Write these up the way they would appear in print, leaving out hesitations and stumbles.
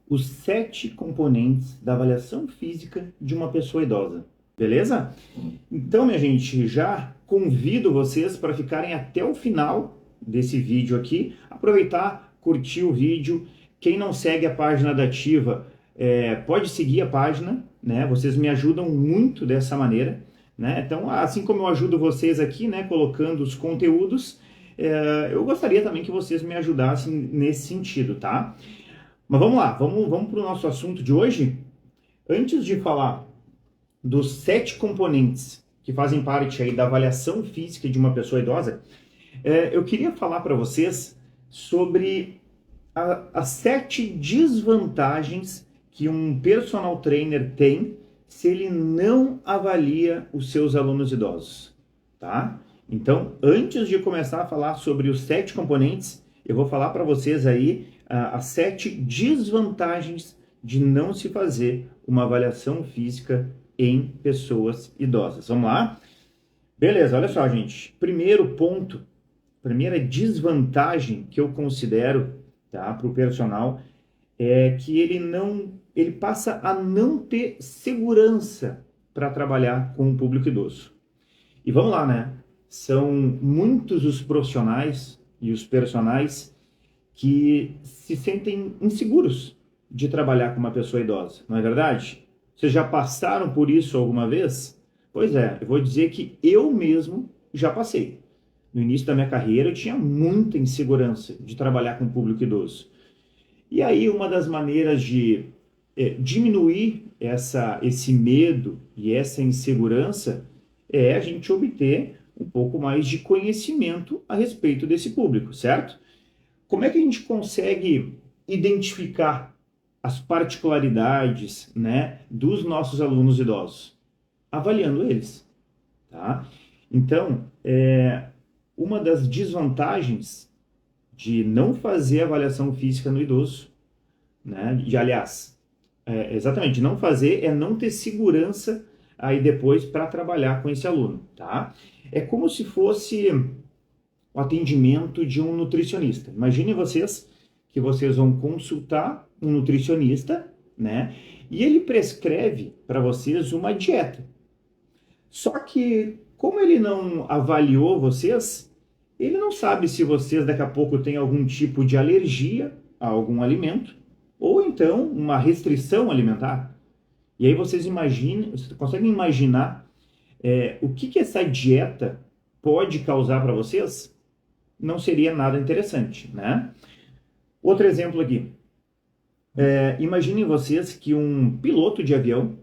os 7 componentes da avaliação física de uma pessoa idosa. Beleza? Então, minha gente, já convido vocês para ficarem até o final desse vídeo aqui, aproveitar, curtir o vídeo. Quem não segue a página da Ativa, pode seguir a página, né? Vocês me ajudam muito dessa maneira, né? Então, assim como eu ajudo vocês aqui, né, colocando os conteúdos, eu gostaria também que vocês me ajudassem nesse sentido, tá? Mas vamos lá, vamos para o nosso assunto de hoje. Antes de falar dos 7 componentes que fazem parte aí da avaliação física de uma pessoa idosa, eu queria falar para vocês sobre as 7 desvantagens que um personal trainer tem se ele não avalia os seus alunos idosos, tá? Então, antes de começar a falar sobre os 7 componentes, eu vou falar para vocês aí as 7 desvantagens de não se fazer uma avaliação física em pessoas idosas. Vamos lá? Beleza, olha só, gente. Primeiro ponto, primeira desvantagem que eu considero, tá, para o personal é que ele passa a não ter segurança para trabalhar com o público idoso. E vamos lá, né? São muitos os profissionais e os personagens que se sentem inseguros de trabalhar com uma pessoa idosa, não é verdade? Vocês já passaram por isso alguma vez? Pois é, eu vou dizer que eu mesmo já passei. No início da minha carreira eu tinha muita insegurança de trabalhar com o público idoso. E aí uma das maneiras de diminuir esse medo e essa insegurança é a gente obter um pouco mais de conhecimento a respeito desse público, certo? Como é que a gente consegue identificar as particularidades, né, dos nossos alunos idosos? Avaliando eles, tá? Então, uma das desvantagens de não fazer avaliação física no idoso, né, exatamente, não fazer é não ter segurança aí depois para trabalhar com esse aluno, tá? É como se fosse o atendimento de um nutricionista. Imaginem vocês que vocês vão consultar um nutricionista, né? E ele prescreve para vocês uma dieta. Só que, como ele não avaliou vocês, ele não sabe se vocês daqui a pouco têm algum tipo de alergia a algum alimento, ou então uma restrição alimentar. E aí vocês conseguem imaginar o que essa dieta pode causar para vocês? Não seria nada interessante, né? Outro exemplo aqui. Imaginem vocês que um piloto de avião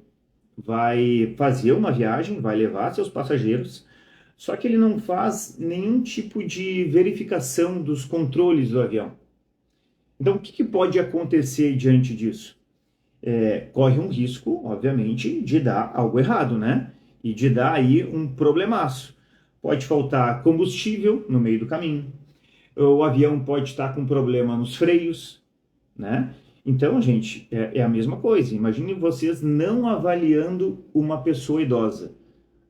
vai fazer uma viagem, vai levar seus passageiros, só que ele não faz nenhum tipo de verificação dos controles do avião. Então, o que pode acontecer diante disso? Corre um risco, obviamente, de dar algo errado, né? E de dar aí um problemaço. Pode faltar combustível no meio do caminho. O avião pode estar com problema nos freios, né? Então, gente, é a mesma coisa. Imagine vocês não avaliando uma pessoa idosa.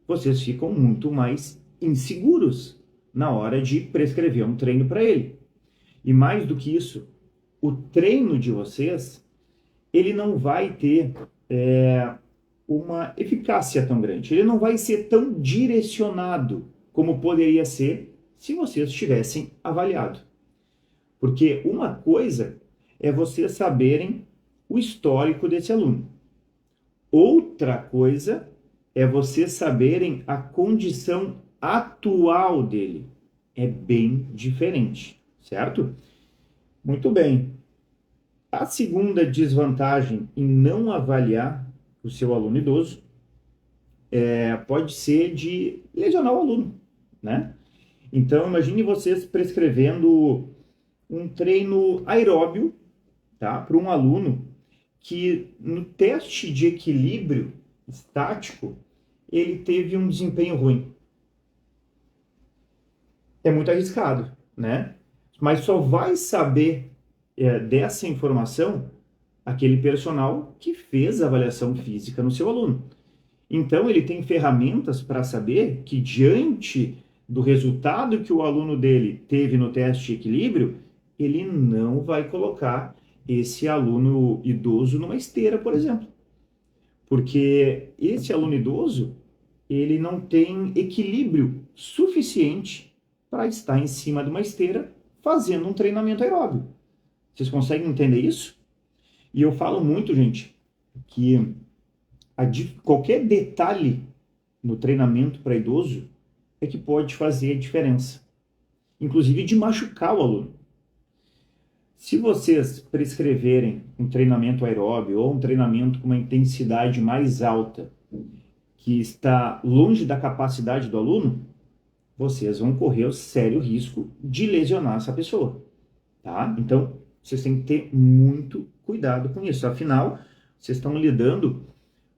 Vocês ficam muito mais inseguros na hora de prescrever um treino para ele. E mais do que isso, o treino de vocês, ele não vai ter uma eficácia tão grande. Ele não vai ser tão direcionado como poderia ser se vocês tivessem avaliado. Porque uma coisa é vocês saberem o histórico desse aluno. Outra coisa é vocês saberem a condição atual dele. É bem diferente, certo? Muito bem. A segunda desvantagem em não avaliar o seu aluno idoso pode ser de lesionar o aluno, né? Então, imagine vocês prescrevendo um treino aeróbio, tá, para um aluno que no teste de equilíbrio estático ele teve um desempenho ruim. É muito arriscado, né? Mas só vai saber dessa informação aquele personal que fez a avaliação física no seu aluno. Então, ele tem ferramentas para saber que, diante do resultado que o aluno dele teve no teste de equilíbrio, ele não vai colocar esse aluno idoso numa esteira, por exemplo. Porque esse aluno idoso, ele não tem equilíbrio suficiente para estar em cima de uma esteira fazendo um treinamento aeróbio. Vocês conseguem entender isso? E eu falo muito, gente, que qualquer detalhe no treinamento para idoso é que pode fazer a diferença, inclusive de machucar o aluno. Se vocês prescreverem um treinamento aeróbio ou um treinamento com uma intensidade mais alta, que está longe da capacidade do aluno, vocês vão correr o sério risco de lesionar essa pessoa, tá? Então, vocês têm que ter muito cuidado com isso. Afinal, vocês estão lidando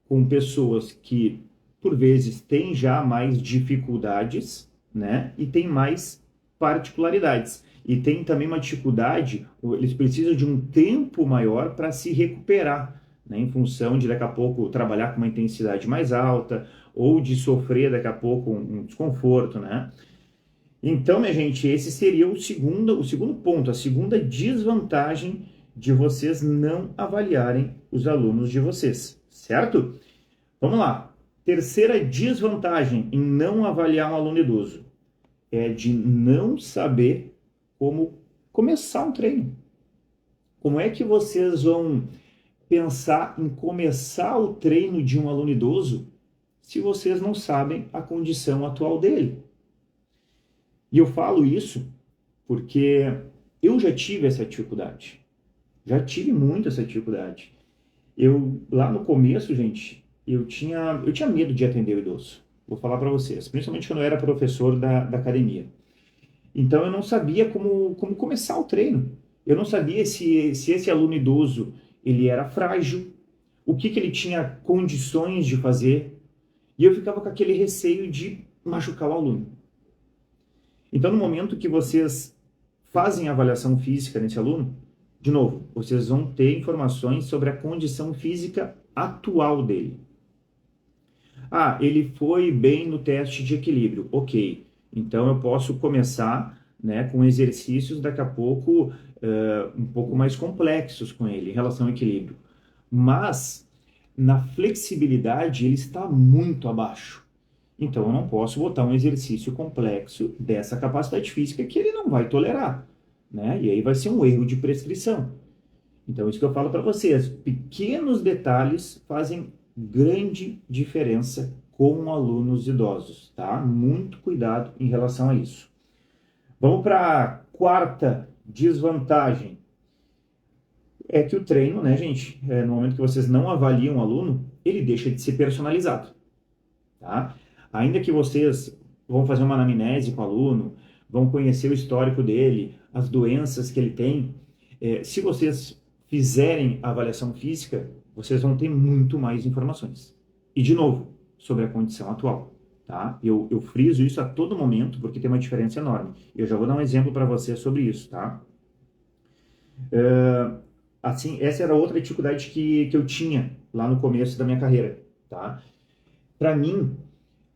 com pessoas que, por vezes, têm já mais dificuldades, né? E têm mais particularidades. E tem também uma dificuldade, eles precisam de um tempo maior para se recuperar, né? Em função de, daqui a pouco, trabalhar com uma intensidade mais alta ou de sofrer, daqui a pouco, um desconforto, né? Então, minha gente, esse seria o segundo ponto, a segunda desvantagem de vocês não avaliarem os alunos de vocês, certo? Vamos lá. Terceira desvantagem em não avaliar um aluno idoso é de não saber como começar um treino. Como é que vocês vão pensar em começar o treino de um aluno idoso se vocês não sabem a condição atual dele? E eu falo isso porque eu já tive essa dificuldade. Já tive muito essa dificuldade. Lá no começo, gente, eu tinha medo de atender o idoso. Vou falar para vocês, principalmente quando eu era professor da academia. Então eu não sabia como começar o treino. Eu não sabia se esse aluno idoso ele era frágil, o que ele tinha condições de fazer, e eu ficava com aquele receio de machucar o aluno. Então, no momento que vocês fazem a avaliação física nesse aluno, de novo, vocês vão ter informações sobre a condição física atual dele. Ah, ele foi bem no teste de equilíbrio. Ok, então eu posso começar, né, com exercícios daqui a pouco um pouco mais complexos com ele em relação ao equilíbrio. Mas, na flexibilidade, ele está muito abaixo. Então, eu não posso botar um exercício complexo dessa capacidade física que ele não vai tolerar, né? E aí vai ser um erro de prescrição. Então, isso que eu falo para vocês. Pequenos detalhes fazem grande diferença com alunos idosos, tá? Muito cuidado em relação a isso. Vamos para a quarta desvantagem. É que o treino, né, gente? No momento que vocês não avaliam o aluno, ele deixa de ser personalizado, tá? Ainda que vocês vão fazer uma anamnese com o aluno, vão conhecer o histórico dele, as doenças que ele tem, se vocês fizerem a avaliação física, vocês vão ter muito mais informações. E, de novo, sobre a condição atual, tá? Eu friso isso a todo momento, porque tem uma diferença enorme. Eu já vou dar um exemplo para vocês sobre isso, tá? Assim, essa era outra dificuldade que eu tinha lá no começo da minha carreira, tá? Para mim,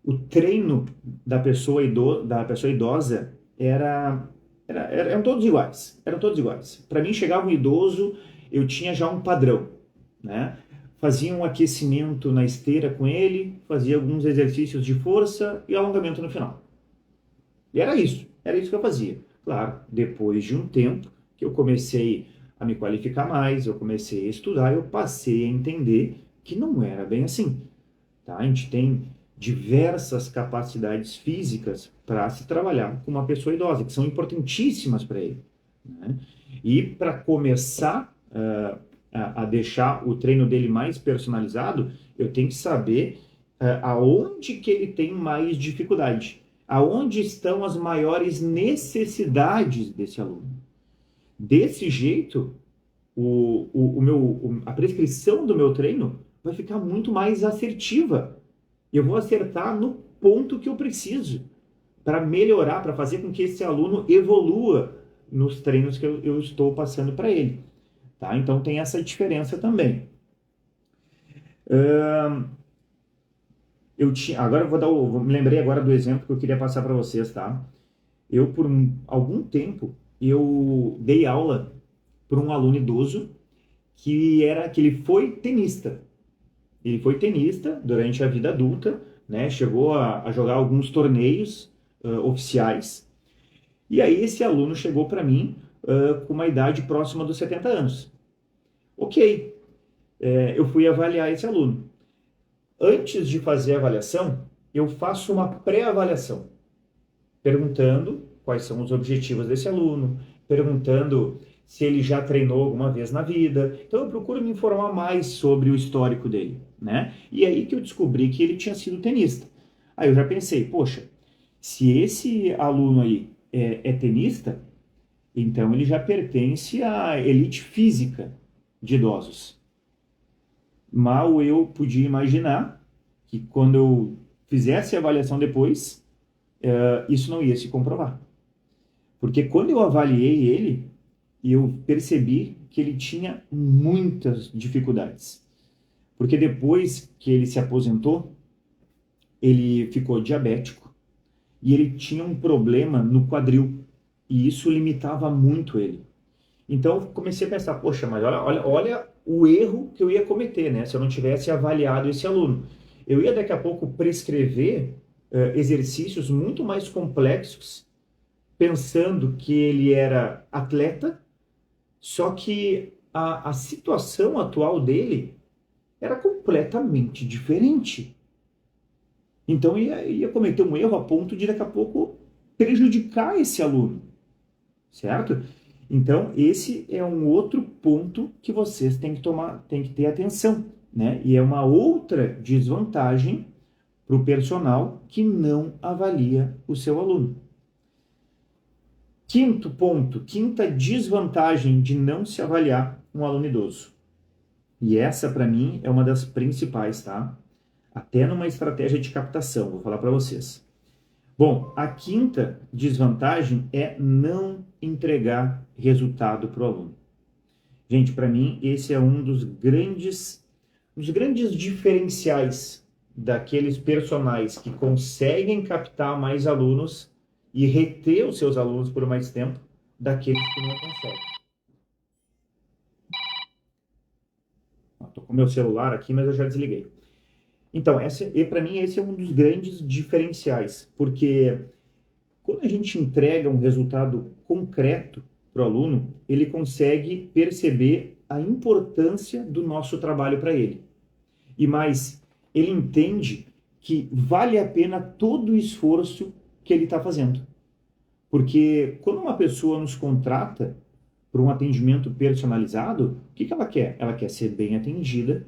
o treino da pessoa idosa eram todos iguais. Eram todos iguais. Para mim, chegava um idoso, eu tinha já um padrão, né? Fazia um aquecimento na esteira com ele, fazia alguns exercícios de força e alongamento no final. E era isso que eu fazia. Claro, depois de um tempo que eu comecei a me qualificar mais, eu comecei a estudar, eu passei a entender que não era bem assim, tá? A gente tem diversas capacidades físicas para se trabalhar com uma pessoa idosa, que são importantíssimas para ele, né? E para começar a deixar o treino dele mais personalizado, eu tenho que saber aonde que ele tem mais dificuldade, aonde estão as maiores necessidades desse aluno. Desse jeito, a prescrição do meu treino vai ficar muito mais assertiva. Eu vou acertar no ponto que eu preciso para melhorar, para fazer com que esse aluno evolua nos treinos que eu estou passando para ele. Tá? Então tem essa diferença também. Agora me lembrei agora do exemplo que eu queria passar para vocês, tá? Por algum tempo, eu dei aula para um aluno idoso que ele foi tenista. Ele foi tenista durante a vida adulta, né? Chegou a jogar alguns torneios oficiais. E aí esse aluno chegou para mim com uma idade próxima dos 70 anos. Ok, eu fui avaliar esse aluno. Antes de fazer a avaliação, eu faço uma pré-avaliação, perguntando quais são os objetivos desse aluno, perguntando se ele já treinou alguma vez na vida. Então eu procuro me informar mais sobre o histórico dele, né? E aí que eu descobri que ele tinha sido tenista. Aí eu já pensei, poxa, se esse aluno aí é tenista, então ele já pertence à elite física de idosos. Mal eu podia imaginar que quando eu fizesse a avaliação depois, isso não ia se comprovar. Porque quando eu avaliei ele, eu percebi que ele tinha muitas dificuldades. Porque depois que ele se aposentou, ele ficou diabético e ele tinha um problema no quadril. E isso limitava muito ele. Então eu comecei a pensar, poxa, mas olha o erro que eu ia cometer, né? Se eu não tivesse avaliado esse aluno. Eu ia daqui a pouco prescrever exercícios muito mais complexos, pensando que ele era atleta, só que a situação atual dele era completamente diferente. Então ia cometer um erro a ponto de daqui a pouco prejudicar esse aluno, certo? Então esse é um outro ponto que vocês têm que ter atenção, né? E é uma outra desvantagem para o personal que não avalia o seu aluno. Quinto ponto, quinta desvantagem de não se avaliar um aluno idoso. E essa, para mim, é uma das principais, tá? Até numa estratégia de captação, vou falar para vocês. Bom, a quinta desvantagem é não entregar resultado para o aluno. Gente, para mim, esse é um dos grandes diferenciais daqueles personagens que conseguem captar mais alunos e reter os seus alunos por mais tempo daqueles que não conseguem. Estou com meu celular aqui, mas eu já desliguei. Então, para mim, esse é um dos grandes diferenciais, porque quando a gente entrega um resultado concreto para o aluno, ele consegue perceber a importância do nosso trabalho para ele. E mais, ele entende que vale a pena todo o esforço que ele está fazendo. Porque quando uma pessoa nos contrata para um atendimento personalizado, o que ela quer? Ela quer ser bem atendida,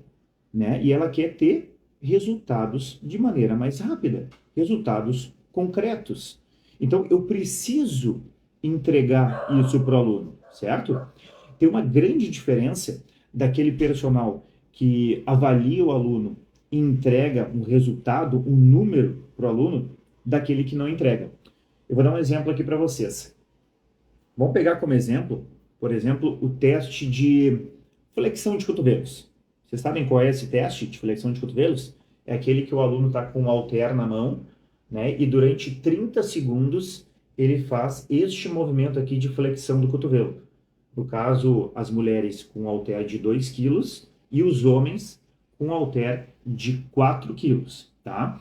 né? E ela quer ter resultados de maneira mais rápida, resultados concretos. Então, eu preciso entregar isso para o aluno, certo? Tem uma grande diferença daquele personal que avalia o aluno e entrega um resultado, um número para o aluno, daquele que não entrega. Eu vou dar um exemplo aqui para vocês. Vamos pegar como exemplo, por exemplo, o teste de flexão de cotovelos. Vocês sabem qual é esse teste de flexão de cotovelos? É aquele que o aluno está com um halter na mão, né? E durante 30 segundos ele faz este movimento aqui de flexão do cotovelo. No caso, as mulheres com um halter de 2 quilos e os homens com um halter de 4 quilos, tá?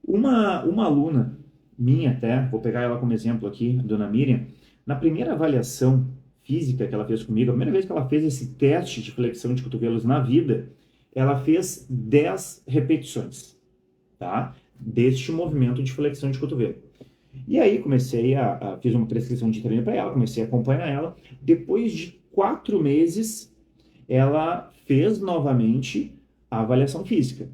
Uma aluna minha até, vou pegar ela como exemplo aqui, a dona Miriam, na primeira avaliação física que ela fez comigo, a primeira vez que ela fez esse teste de flexão de cotovelos na vida, ela fez 10 repetições, tá? Deste movimento de flexão de cotovelo. E aí fiz uma prescrição de treino para ela, comecei a acompanhar ela. Depois de 4 meses, ela fez novamente a avaliação física.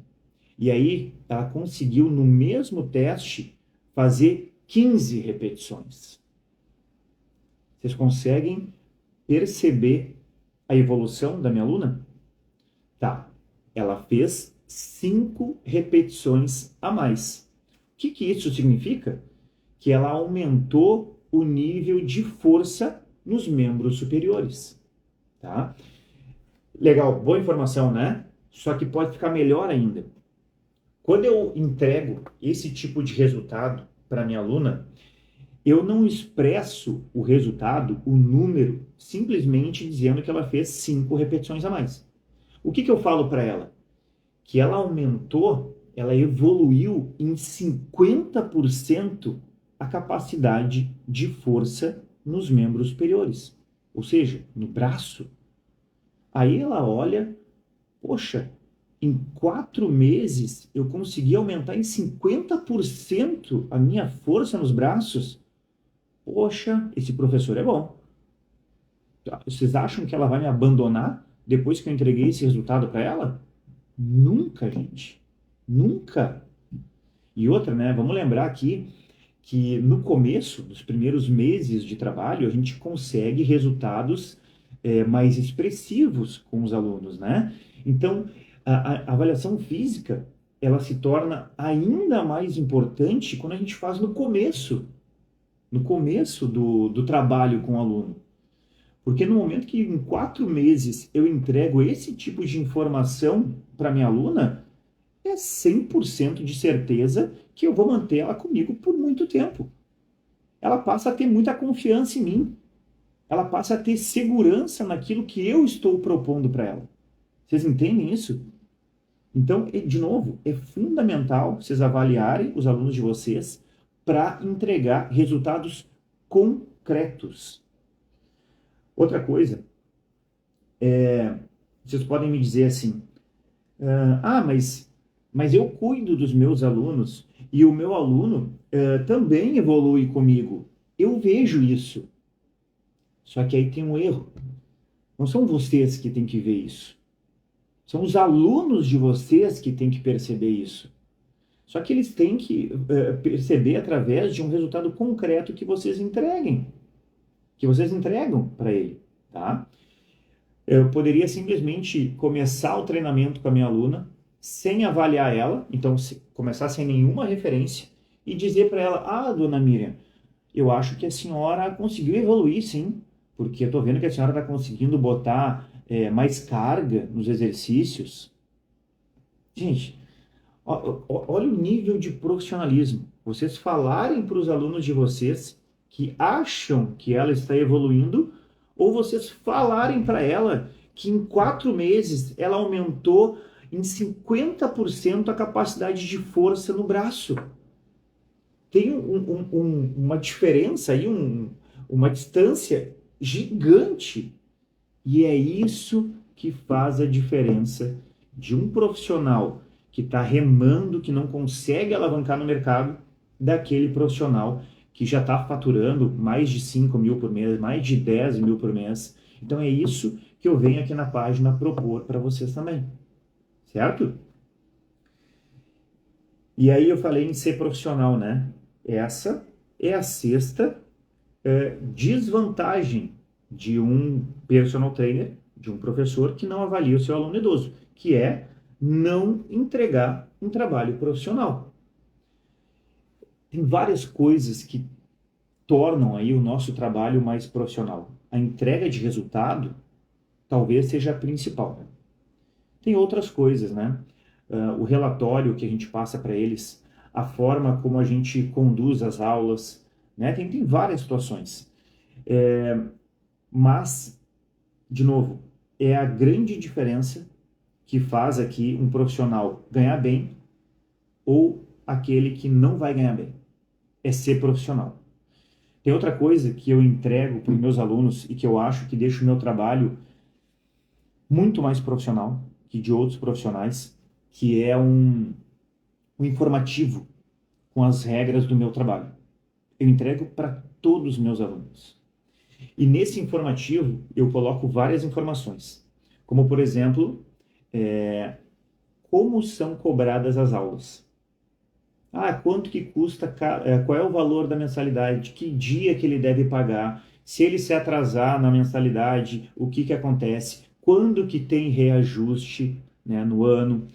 E aí ela conseguiu, no mesmo teste, fazer 15 repetições. Vocês conseguem perceber a evolução da minha aluna? Tá. Ela fez 5 repetições a mais. O que isso significa? Que ela aumentou o nível de força nos membros superiores. Tá? Legal, boa informação, né? Só que pode ficar melhor ainda. Quando eu entrego esse tipo de resultado para minha aluna, Eu não expresso o resultado, o número, simplesmente dizendo que ela fez 5 repetições a mais. O que eu falo para ela? Que ela aumentou, ela evoluiu em 50% a capacidade de força nos membros superiores, ou seja, no braço. Aí ela olha, poxa, em 4 meses eu consegui aumentar em 50% a minha força nos braços. Poxa, esse professor é bom. Vocês acham que ela vai me abandonar depois que eu entreguei esse resultado para ela? Nunca, gente. Nunca. E outra, né? Vamos lembrar aqui que no começo, dos primeiros meses de trabalho, a gente consegue resultados mais expressivos com os alunos, né? Então, a avaliação física, ela se torna ainda mais importante quando a gente faz no começo do trabalho com o aluno. Porque no momento que em 4 meses eu entrego esse tipo de informação para minha aluna, é 100% de certeza que eu vou manter ela comigo por muito tempo. Ela passa a ter muita confiança em mim. Ela passa a ter segurança naquilo que eu estou propondo para ela. Vocês entendem isso? Então, de novo, é fundamental vocês avaliarem os alunos de vocês para entregar resultados concretos. Outra coisa, vocês podem me dizer assim, mas eu cuido dos meus alunos e o meu aluno também evolui comigo. Eu vejo isso. Só que aí tem um erro. Não são vocês que têm que ver isso. São os alunos de vocês que têm que perceber isso. Só que eles têm que perceber através de um resultado concreto que vocês entreguem. Que vocês entregam para ele, tá? Eu poderia simplesmente começar o treinamento com a minha aluna sem avaliar ela, então começar sem nenhuma referência e dizer para ela, dona Miriam, eu acho que a senhora conseguiu evoluir, sim, porque eu estou vendo que a senhora está conseguindo botar mais carga nos exercícios. Gente, olha o nível de profissionalismo. Vocês falarem para os alunos de vocês que acham que ela está evoluindo, ou vocês falarem para ela que em 4 meses ela aumentou em 50% a capacidade de força no braço. Tem uma diferença aí, uma distância gigante. E é isso que faz a diferença de um profissional que está remando, que não consegue alavancar no mercado, daquele profissional que já está faturando mais de 5 mil por mês, mais de 10 mil por mês. Então é isso que eu venho aqui na página propor para vocês também. Certo? E aí eu falei em ser profissional, né? Essa é a sexta desvantagem de um personal trainer, de um professor que não avalia o seu aluno idoso, que é não entregar um trabalho profissional. Tem várias coisas que tornam aí o nosso trabalho mais profissional. A entrega de resultado talvez seja a principal. Tem outras coisas, né? O relatório que a gente passa para eles, a forma como a gente conduz as aulas, né? Tem várias situações. Mas, de novo, é a grande diferença que faz aqui um profissional ganhar bem ou aquele que não vai ganhar bem. É ser profissional. Tem outra coisa que eu entrego para os meus alunos e que eu acho que deixa o meu trabalho muito mais profissional que de outros profissionais, que é um informativo com as regras do meu trabalho. Eu entrego para todos os meus alunos. E nesse informativo eu coloco várias informações, como por exemplo, como são cobradas as aulas. Quanto que custa, qual é o valor da mensalidade, que dia que ele deve pagar, se ele se atrasar na mensalidade, o que acontece, quando que tem reajuste, né, no ano,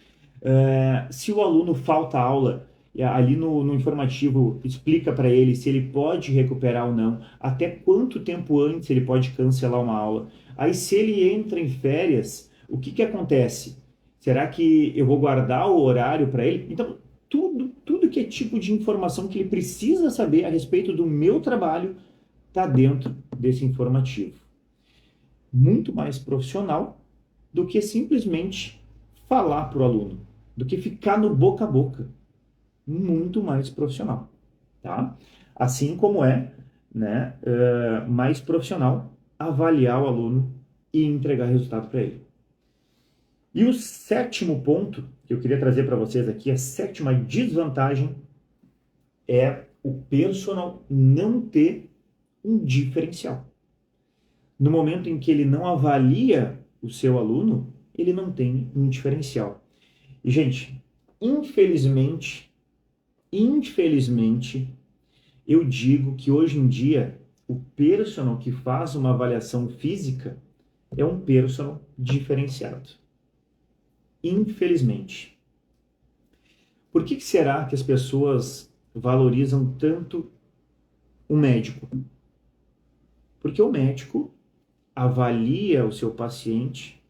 se o aluno falta aula, ali no informativo explica para ele se ele pode recuperar ou não, até quanto tempo antes ele pode cancelar uma aula. Aí se ele entra em férias, o que acontece? Será que eu vou guardar o horário para ele? Então, tudo tudo que é tipo de informação que ele precisa saber a respeito do meu trabalho está dentro desse informativo. Muito mais profissional do que simplesmente falar para o aluno, do que ficar no boca a boca. Muito mais profissional, tá? Assim como é, né, mais profissional avaliar o aluno e entregar resultado para ele. E o sétimo ponto que eu queria trazer para vocês aqui, a sétima desvantagem, é o personal não ter um diferencial. No momento em que ele não avalia o seu aluno, ele não tem um diferencial. E, gente, infelizmente, eu digo que hoje em dia, o personal que faz uma avaliação física é um personal diferenciado. Infelizmente. Por que será que as pessoas valorizam tanto o médico? Porque o médico avalia o seu paciente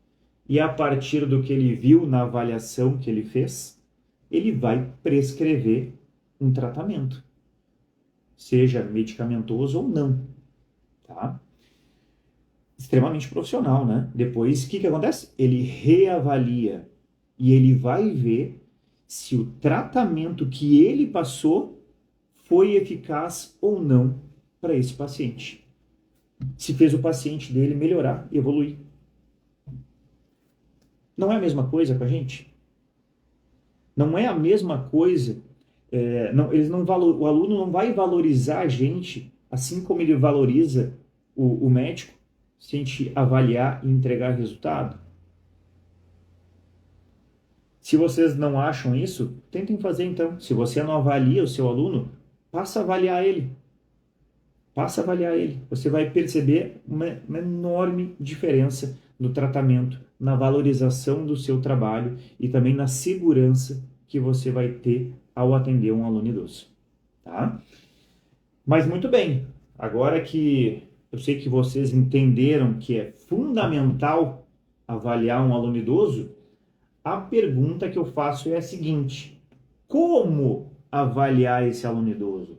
e, a partir do que ele viu na avaliação que ele fez, ele vai prescrever um tratamento, seja medicamentoso ou não, tá? Extremamente profissional, né? Depois, o que acontece? Ele reavalia e ele vai ver se o tratamento que ele passou foi eficaz ou não para esse paciente. Se fez o paciente dele melhorar e evoluir. Não é a mesma coisa com a gente? Não é a mesma coisa. O aluno não vai valorizar a gente assim como ele valoriza o médico se a gente avaliar e entregar resultado. Se vocês não acham isso, tentem fazer então. Se você não avalia o seu aluno, passa a avaliar ele. Passa a avaliar ele. Você vai perceber uma enorme diferença no tratamento, na valorização do seu trabalho e também na segurança que você vai ter ao atender um aluno idoso. Tá? Mas muito bem, agora que eu sei que vocês entenderam que é fundamental avaliar um aluno idoso, a pergunta que eu faço é a seguinte: como avaliar esse aluno idoso?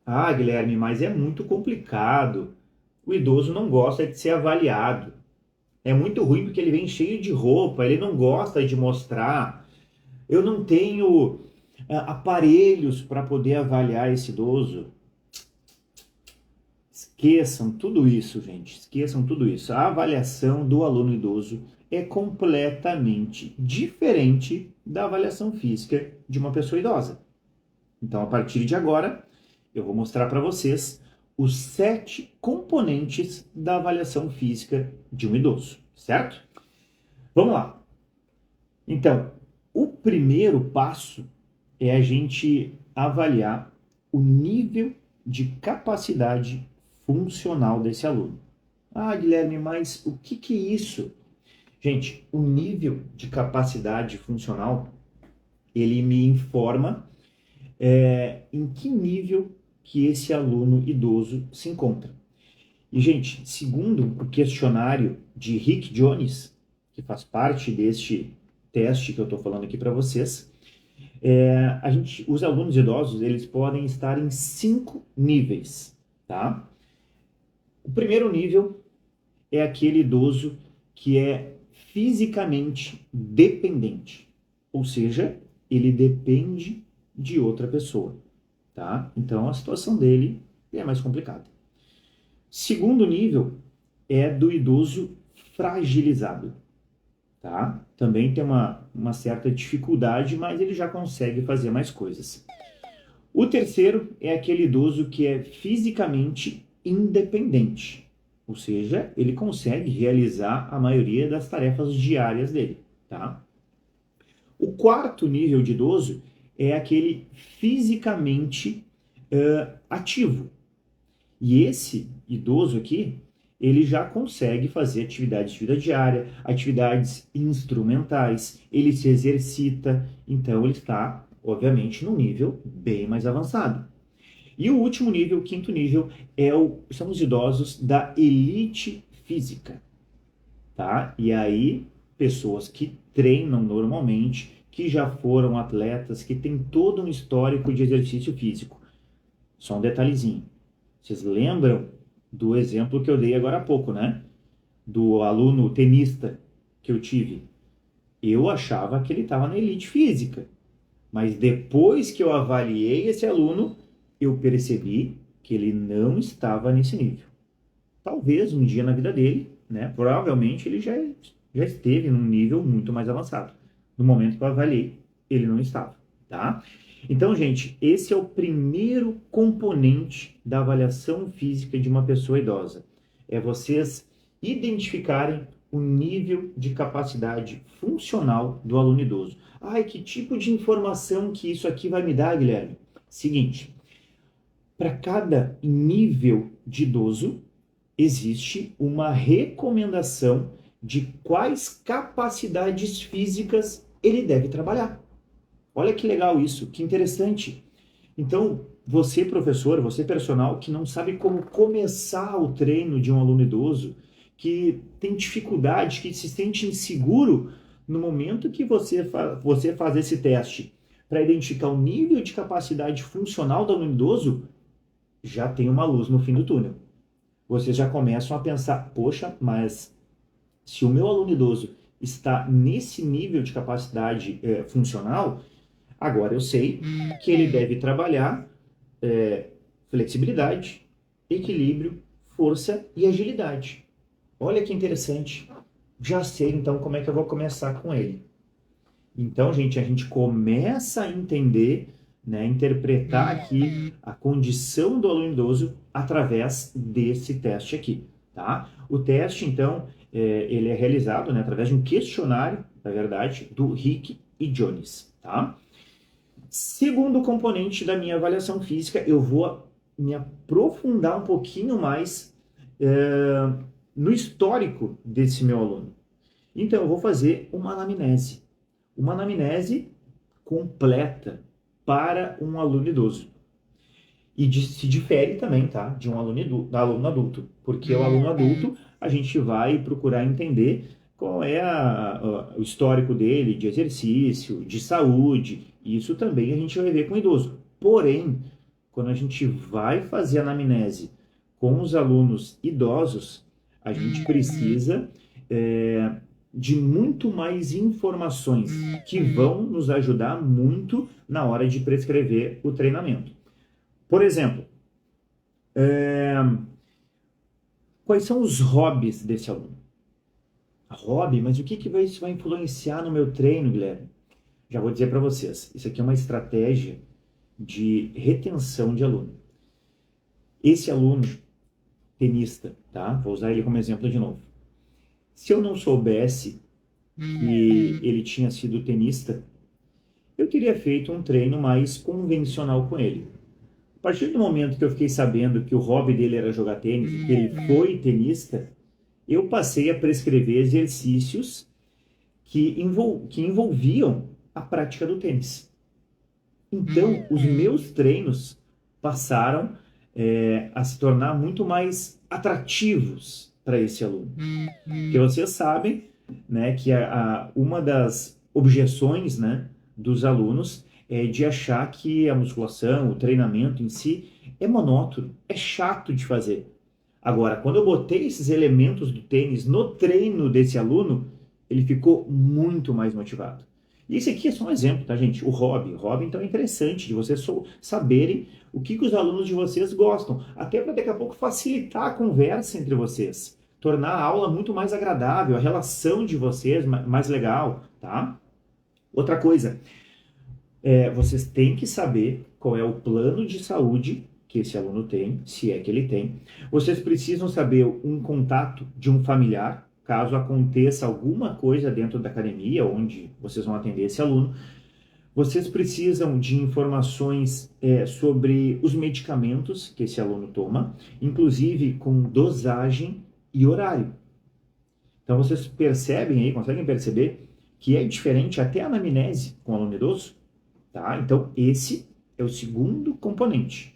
Ah, Guilherme, mas é muito complicado. O idoso não gosta de ser avaliado. É muito ruim porque ele vem cheio de roupa, ele não gosta de mostrar. Eu não tenho aparelhos para poder avaliar esse idoso. Esqueçam tudo isso, gente. Esqueçam tudo isso. A avaliação do aluno idoso é completamente diferente da avaliação física de uma pessoa idosa. Então, a partir de agora, eu vou mostrar para vocês os 7 componentes da avaliação física de um idoso, certo? Vamos lá. Então, o primeiro passo é a gente avaliar o nível de capacidade funcional desse aluno. Ah, Guilherme, mas o que é isso? Gente, o nível de capacidade funcional, ele me informa em que nível que esse aluno idoso se encontra. E, gente, segundo o questionário de Rick Jones, que faz parte deste teste que eu estou falando aqui para vocês, os alunos idosos, eles podem estar em 5 níveis, tá? O primeiro nível é aquele idoso que é fisicamente dependente, ou seja, ele depende de outra pessoa, tá? Então a situação dele é mais complicada. Segundo nível é do idoso fragilizado, tá? Também tem uma certa dificuldade, mas ele já consegue fazer mais coisas. O terceiro é aquele idoso que é fisicamente independente, ou seja, ele consegue realizar a maioria das tarefas diárias dele, tá? O quarto nível de idoso é aquele fisicamente ativo. E esse idoso aqui, ele já consegue fazer atividades de vida diária, atividades instrumentais, ele se exercita, então ele está, obviamente, num nível bem mais avançado. E o último nível, o quinto nível, são os idosos da elite física, tá? E aí, pessoas que treinam normalmente, que já foram atletas, que têm todo um histórico de exercício físico. Só um detalhezinho. Vocês lembram do exemplo que eu dei agora há pouco, né? Do aluno tenista que eu tive. Eu achava que ele estava na elite física. Mas depois que eu avaliei esse aluno, eu percebi que ele não estava nesse nível. Talvez um dia na vida dele, né? Provavelmente ele já esteve num nível muito mais avançado. No momento que eu avaliei, ele não estava, tá? Então, gente, esse é o primeiro componente da avaliação física de uma pessoa idosa. É vocês identificarem o nível de capacidade funcional do aluno idoso. Ai, que tipo de informação que isso aqui vai me dar, Guilherme? Seguinte, para cada nível de idoso, existe uma recomendação de quais capacidades físicas ele deve trabalhar. Olha que legal isso, que interessante. Então, você professor, você personal que não sabe como começar o treino de um aluno idoso, que tem dificuldade, que se sente inseguro no momento que você faz esse teste para identificar o nível de capacidade funcional do aluno idoso, já tem uma luz no fim do túnel. Vocês já começam a pensar, poxa, mas se o meu aluno idoso está nesse nível de capacidade funcional, agora eu sei que ele deve trabalhar flexibilidade, equilíbrio, força e agilidade. Olha que interessante. Já sei então como é que eu vou começar com ele. Então, gente, a gente começa a entender, né, interpretar aqui a condição do aluno idoso através desse teste aqui, tá? O teste, então, ele é realizado, né, através de um questionário, na verdade, do Rick e Jones, tá? Segundo componente da minha avaliação física, eu vou me aprofundar um pouquinho mais no histórico desse meu aluno. Então, eu vou fazer uma anamnese. Uma anamnese completa para um aluno idoso. E se difere também, tá? De um aluno adulto. Porque o aluno adulto, a gente vai procurar entender qual é o histórico dele de exercício, de saúde. Isso também a gente vai ver com o idoso. Porém, quando a gente vai fazer a anamnese com os alunos idosos, a gente precisa de muito mais informações que vão nos ajudar muito na hora de prescrever o treinamento. Por exemplo, quais são os hobbies desse aluno? Hobby? Mas o que isso vai influenciar no meu treino, Guilherme? Já vou dizer para vocês. Isso aqui é uma estratégia de retenção de aluno. Esse aluno tenista, tá? Vou usar ele como exemplo de novo. Se eu não soubesse que ele tinha sido tenista, eu teria feito um treino mais convencional com ele. A partir do momento que eu fiquei sabendo que o hobby dele era jogar tênis, que ele foi tenista, eu passei a prescrever exercícios que envolviam a prática do tênis. Então, os meus treinos passaram a se tornar muito mais atrativos para esse aluno. Porque vocês sabem, né, que uma das objeções, né, dos alunos é de achar que a musculação, o treinamento em si, é monótono, é chato de fazer. Agora, quando eu botei esses elementos do tênis no treino desse aluno, ele ficou muito mais motivado. E esse aqui é só um exemplo, tá, gente? O hobby. O hobby, então, é interessante de vocês saberem o que os alunos de vocês gostam, até para daqui a pouco facilitar a conversa entre vocês, tornar a aula muito mais agradável, a relação de vocês mais legal, tá? Outra coisa, vocês têm que saber qual é o plano de saúde que esse aluno tem, se é que ele tem. Vocês precisam saber um contato de um familiar, caso aconteça alguma coisa dentro da academia, onde vocês vão atender esse aluno. Vocês precisam de informações sobre os medicamentos que esse aluno toma, inclusive com dosagem e horário. Então vocês percebem aí, conseguem perceber que é diferente até a anamnese com o aluno idoso? Tá? Então esse é o segundo componente.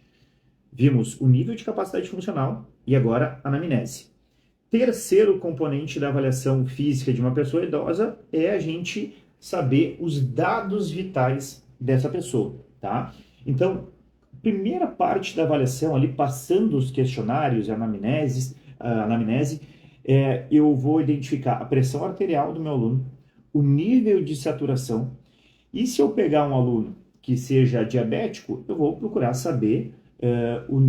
Vimos o nível de capacidade funcional e agora a anamnese. Terceiro componente da avaliação física de uma pessoa idosa é a gente saber os dados vitais dessa pessoa, tá? Então, primeira parte da avaliação, ali passando os questionários, a anamnese, eu vou identificar a pressão arterial do meu aluno, o nível de saturação, e se eu pegar um aluno que seja diabético, eu vou procurar saber o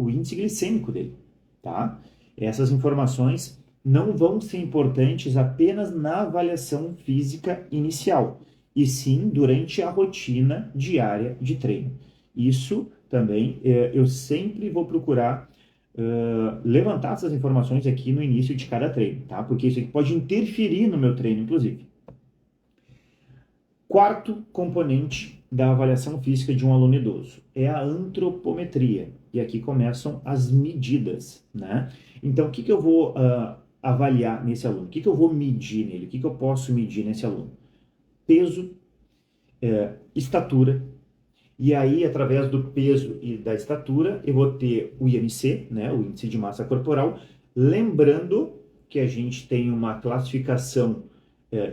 índice glicêmico dele, tá? Essas informações não vão ser importantes apenas na avaliação física inicial, e sim durante a rotina diária de treino. Isso também eu sempre vou procurar levantar essas informações aqui no início de cada treino, tá? Porque isso aqui pode interferir no meu treino, inclusive. Quarto componente da avaliação física de um aluno idoso é a antropometria. E aqui começam as medidas, né? Então, o que eu vou avaliar nesse aluno? O que eu vou medir nele? O que eu posso medir nesse aluno? Peso, estatura. E aí, através do peso e da estatura, eu vou ter o IMC, né, o índice de massa corporal. Lembrando que a gente tem uma classificação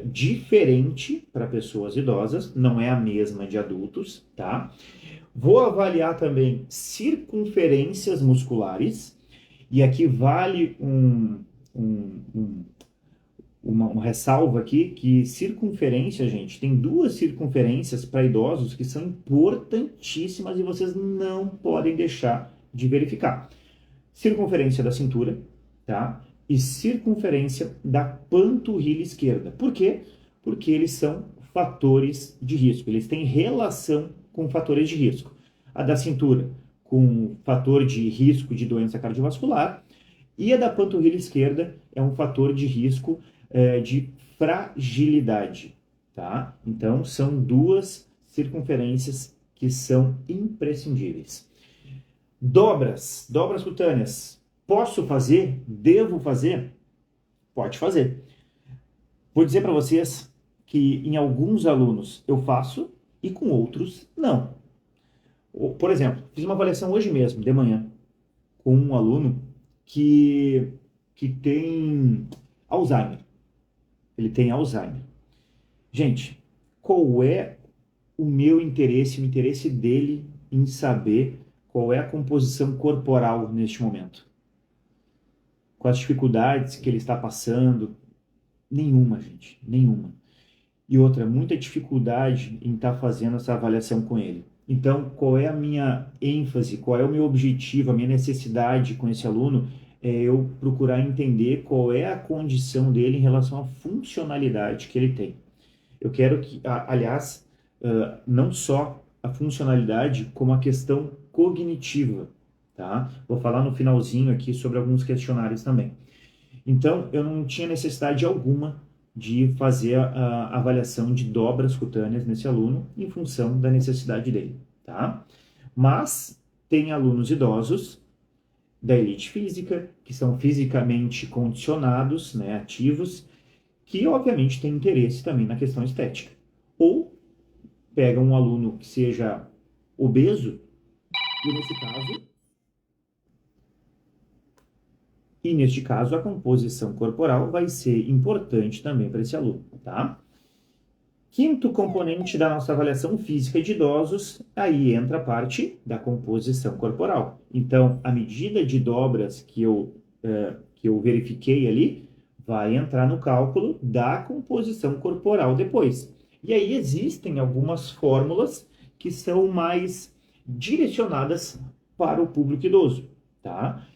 diferente para pessoas idosas, não é a mesma de adultos, tá? Vou avaliar também circunferências musculares, e aqui vale uma ressalva aqui, que circunferência, gente, tem duas circunferências para idosos que são importantíssimas e vocês não podem deixar de verificar. Circunferência da cintura, tá? E circunferência da panturrilha esquerda. Por quê? Porque eles são fatores de risco, eles têm relação com fatores de risco. A da cintura com fator de risco de doença cardiovascular, e a da panturrilha esquerda é um fator de risco de fragilidade, tá? Então, são duas circunferências que são imprescindíveis. Dobras cutâneas. Posso fazer? Devo fazer? Pode fazer. Vou dizer para vocês que em alguns alunos eu faço e com outros não. Por exemplo, fiz uma avaliação hoje mesmo, de manhã, com um aluno que tem Alzheimer. Ele tem Alzheimer. Gente, qual é o meu interesse, o interesse dele em saber qual é a composição corporal neste momento? Com as dificuldades que ele está passando? Nenhuma, gente, nenhuma. E outra, muita dificuldade em estar fazendo essa avaliação com ele. Então, qual é a minha ênfase, qual é o meu objetivo, a minha necessidade com esse aluno? É eu procurar entender qual é a condição dele em relação à funcionalidade que ele tem. Eu quero que, aliás, não só a funcionalidade, como a questão cognitiva, tá? Vou falar no finalzinho aqui sobre alguns questionários também. Então, eu não tinha necessidade alguma de fazer a avaliação de dobras cutâneas nesse aluno em função da necessidade dele, tá? Mas tem alunos idosos da elite física, que são fisicamente condicionados, né, ativos, que obviamente têm interesse também na questão estética. Ou pega um aluno que seja obeso, e neste caso a composição corporal vai ser importante também para esse aluno, tá? Quinto componente da nossa avaliação física de idosos, aí entra a parte da composição corporal. Então, a medida de dobras que eu verifiquei ali vai entrar no cálculo da composição corporal depois. E aí existem algumas fórmulas que são mais direcionadas para o público idoso, tá?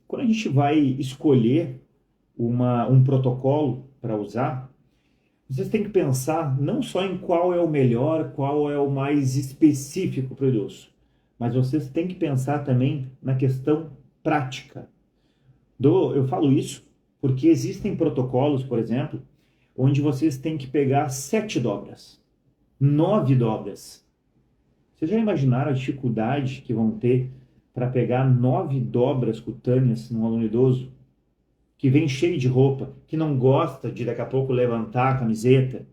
Quando a gente vai escolher um protocolo para usar, vocês têm que pensar não só em qual é o melhor, qual é o mais específico para o idoso, mas vocês têm que pensar também na questão prática. Eu falo isso porque existem protocolos, por exemplo, onde vocês têm que pegar 7 dobras, 9 dobras. Vocês já imaginaram a dificuldade que vão ter para pegar 9 dobras cutâneas num aluno idoso? Que vem cheio de roupa, que não gosta de daqui a pouco levantar a camiseta.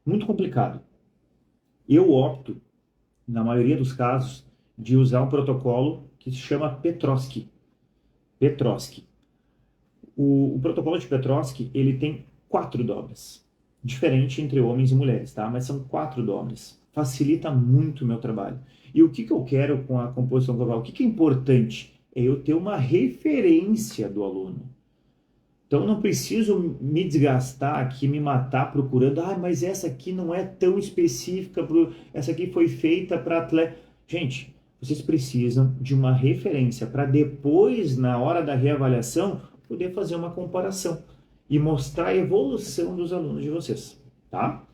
Muito complicado. Eu opto, na maioria dos casos, de usar um protocolo que se chama Petrosky. Petrosky. O protocolo de Petrosky, ele tem 4 dobras. diferente entre homens e mulheres, tá? Mas são 4 dólares. Facilita muito o meu trabalho. E o que que eu quero com a composição global? O que que é importante? É eu ter uma referência do aluno. Então eu não preciso me desgastar aqui, me matar procurando, mas essa aqui não é tão específica, essa aqui foi feita para atleta. Gente, vocês precisam de uma referência para depois, na hora da reavaliação, poder fazer uma comparação e mostrar a evolução dos alunos de vocês, tá?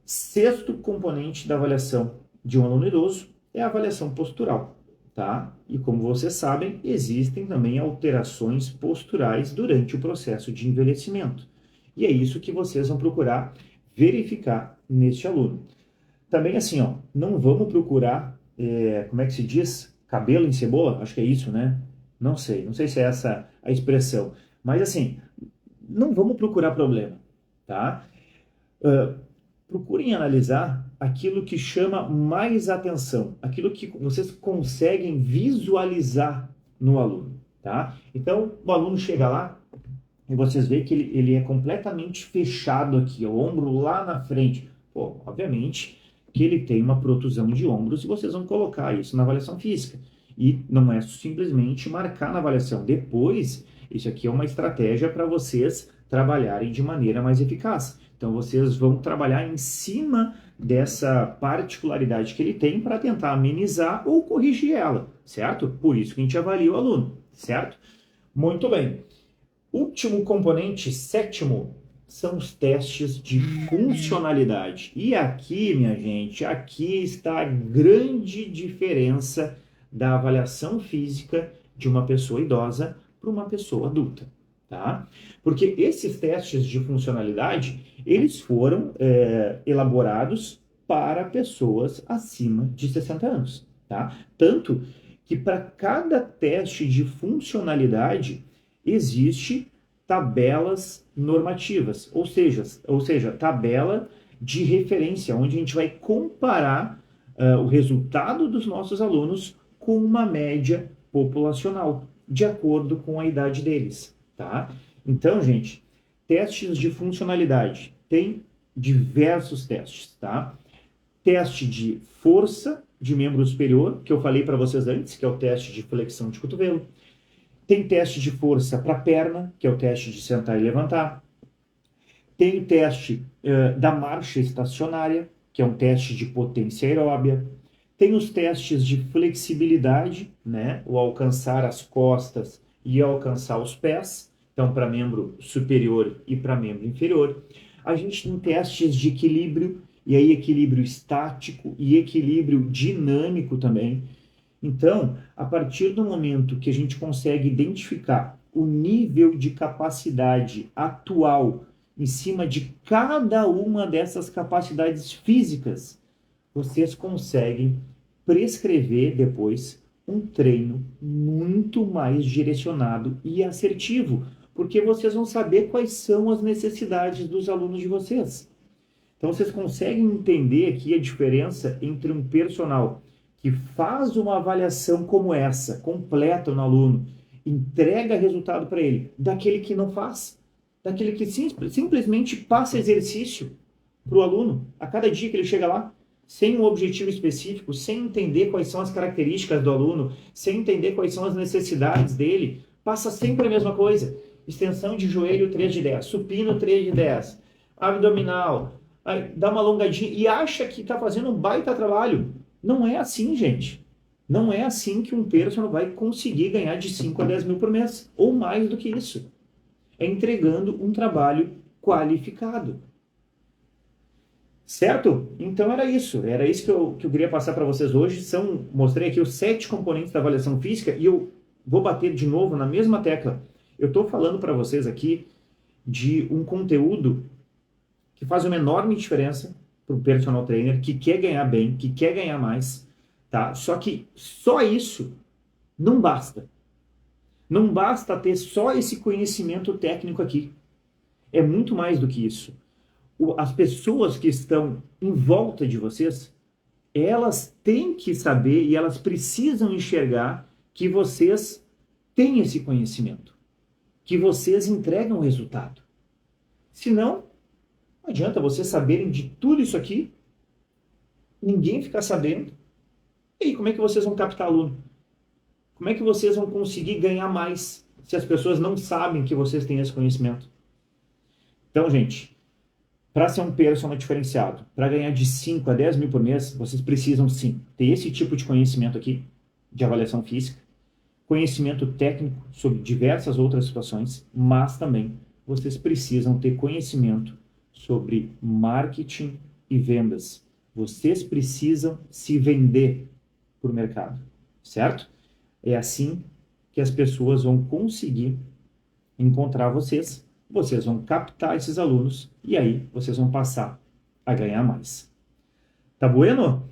Sexto componente da avaliação de um aluno idoso é a avaliação postural, tá? E como vocês sabem, existem também alterações posturais durante o processo de envelhecimento. E é isso que vocês vão procurar verificar neste aluno. Também assim, ó, não vamos procurar, como é que se diz? Cabelo em cebola? Acho que é isso, né? Não sei se é essa a expressão. Mas assim, não vamos procurar problema, tá? Procurem analisar aquilo que chama mais atenção, aquilo que vocês conseguem visualizar no aluno, tá? Então, o aluno chega lá e vocês veem que ele é completamente fechado aqui, o ombro lá na frente. Pô, obviamente que ele tem uma protusão de ombros e vocês vão colocar isso na avaliação física. E não é simplesmente marcar na avaliação. Depois, isso aqui é uma estratégia para vocês trabalharem de maneira mais eficaz. Então, vocês vão trabalhar em cima dessa particularidade que ele tem para tentar amenizar ou corrigir ela, certo? Por isso que a gente avalia o aluno, certo? Muito bem. Último componente, sétimo, são os testes de funcionalidade. E aqui, minha gente, aqui está a grande diferença da avaliação física de uma pessoa idosa para uma pessoa adulta, tá? Porque esses testes de funcionalidade, eles foram elaborados para pessoas acima de 60 anos, tá? Tanto que para cada teste de funcionalidade existe tabelas normativas, ou seja, tabela de referência, onde a gente vai comparar o resultado dos nossos alunos com uma média populacional, de acordo com a idade deles, tá? Então, gente, testes de funcionalidade, tem diversos testes, tá? Teste de força de membro superior, que eu falei para vocês antes, que é o teste de flexão de cotovelo. Tem teste de força para perna, que é o teste de sentar e levantar. Tem o teste da marcha estacionária, que é um teste de potência aeróbia. Tem os testes de flexibilidade, né? O alcançar as costas e alcançar os pés. Então, para membro superior e para membro inferior. A gente tem testes de equilíbrio, e aí equilíbrio estático e equilíbrio dinâmico também. Então, a partir do momento que a gente consegue identificar o nível de capacidade atual em cima de cada uma dessas capacidades físicas, vocês conseguem prescrever depois um treino muito mais direcionado e assertivo, porque vocês vão saber quais são as necessidades dos alunos de vocês. Então, vocês conseguem entender aqui a diferença entre um personal que faz uma avaliação como essa, completa no aluno, entrega resultado para ele, daquele que não faz, daquele que simplesmente passa exercício para o aluno, a cada dia que ele chega lá, sem um objetivo específico, sem entender quais são as características do aluno, sem entender quais são as necessidades dele, passa sempre a mesma coisa. Extensão de joelho 3 de 10, supino 3 de 10, abdominal, dá uma alongadinha e acha que está fazendo um baita trabalho. Não é assim, gente. Não é assim que um personal vai conseguir ganhar de 5 a 10 mil por mês, ou mais do que isso. É entregando um trabalho qualificado. Certo? Então era isso que eu queria passar para vocês hoje. Mostrei aqui os 7 componentes da avaliação física e eu vou bater de novo na mesma tecla. Eu estou falando para vocês aqui de um conteúdo que faz uma enorme diferença para o personal trainer que quer ganhar bem, que quer ganhar mais, tá? Só que só isso não basta. Não basta ter só esse conhecimento técnico aqui. É muito mais do que isso. As pessoas que estão em volta de vocês, elas têm que saber e elas precisam enxergar que vocês têm esse conhecimento, que vocês entregam resultado. Senão, Não adianta vocês saberem de tudo isso aqui, ninguém ficar sabendo. E aí, como é que vocês vão captar aluno? Como é que vocês vão conseguir ganhar mais se as pessoas não sabem que vocês têm esse conhecimento? Então, gente, para ser um personal diferenciado, para ganhar de 5 a 10 mil por mês, vocês precisam sim ter esse tipo de conhecimento aqui, de avaliação física, conhecimento técnico sobre diversas outras situações, mas também vocês precisam ter conhecimento sobre marketing e vendas. Vocês precisam se vender para o mercado, certo? É assim que as pessoas vão conseguir encontrar vocês, vocês vão captar esses alunos e aí vocês vão passar a ganhar mais. Tá bueno?